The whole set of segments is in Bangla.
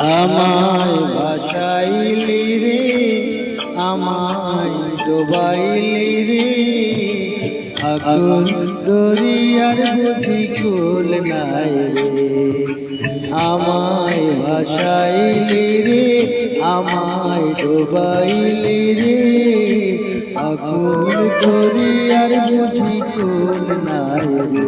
আমায় ভাসাইলি রে, আমায় ডোবাইলি রে, আকুল দরিয়ার বুঝি কুল নাই রে। আমায় ভাসাইলি রে, আমায় ডোবাইলি রে, আকুল দরিয়ার বুঝি কুল নাই রে।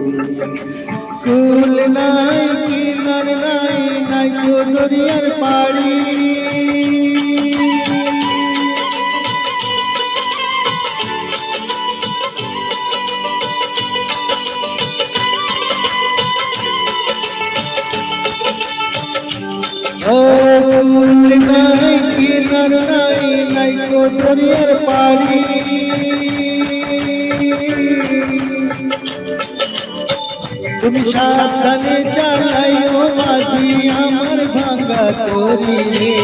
কুল নাই কিনার নাই, নাই তো দরিয়ার পাড়ি। ও কুল নাই কিনার নাই, নাই তো দরিয়ার পাড়ি। তুমি সাবধানে চালাইও মাঝি আমার ভাঙা তরি রে।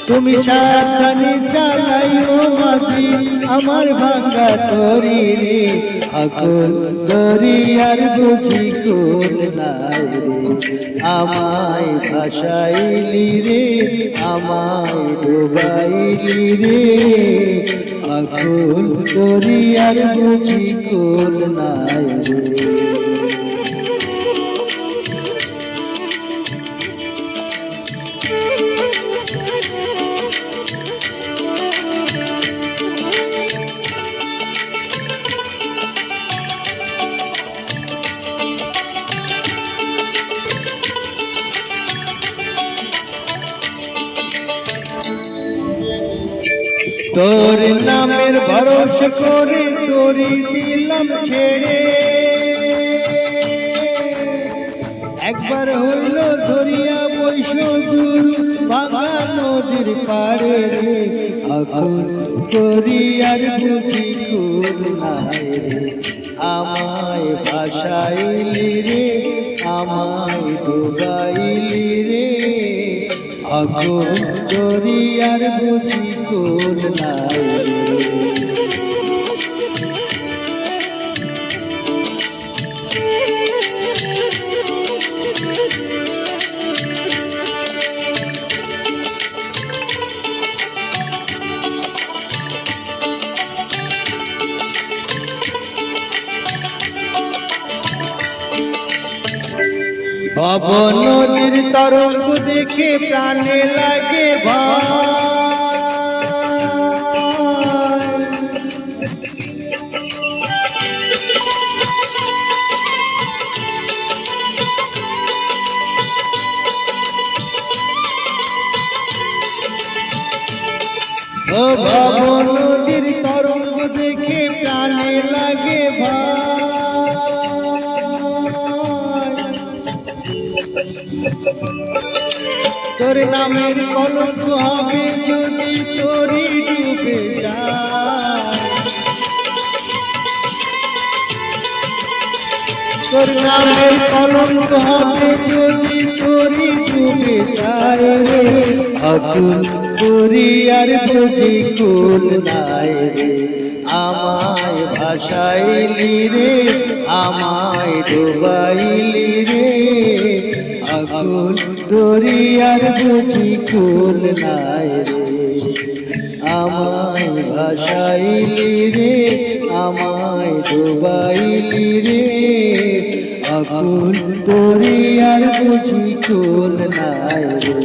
তুমি সাবধানে চালাইও মাঝি আমার ভাঙা তরি রে। আকুল দরিয়ার বুঝি কুল নাই রে। আমায় ভাসাইলি রে, আমায় ডুবাইলি রে, আকুল দরিয়ার বুঝি কুল নাই রে। তোর নামের ভরসা করে তোরি দিলাম ছেড়ে। একবার হইল ধরিয়া বৈশ দূর ভাঙা নদীর পাড়ে রে। আকুল দরিয়ার বুঝি কুল নাই রে। আমায় ভাসাইলি রে, আমায় ডুবাইলি রে, আকুল দরিয়ার বুঝি কুল নাই রে। ভব নদীর তরঙ্গ দেখে প্রাণে লাগে ভয়। ও ভব নদীর তরঙ্গ দেখে প্রাণে লাগে ভয়। তোর নামের কলঙ্ক হবে যদি তোরি ডুবে যায়। তোর নামের কলঙ্ক হবে যদি তোরি ডুবে যায় রে। আকুল দরিয়ার বুঝি কুল নাই রে। আমায় ভাসাইলি রে, আমায় ডুবাইলি রে, আকুল দরিয়ার বুঝি কুল নাই রে। আমায় ভাসাইলি রে, আমায় ডুবাইলি রে, আকুল দরিয়ার বুঝি কুল নাই রে।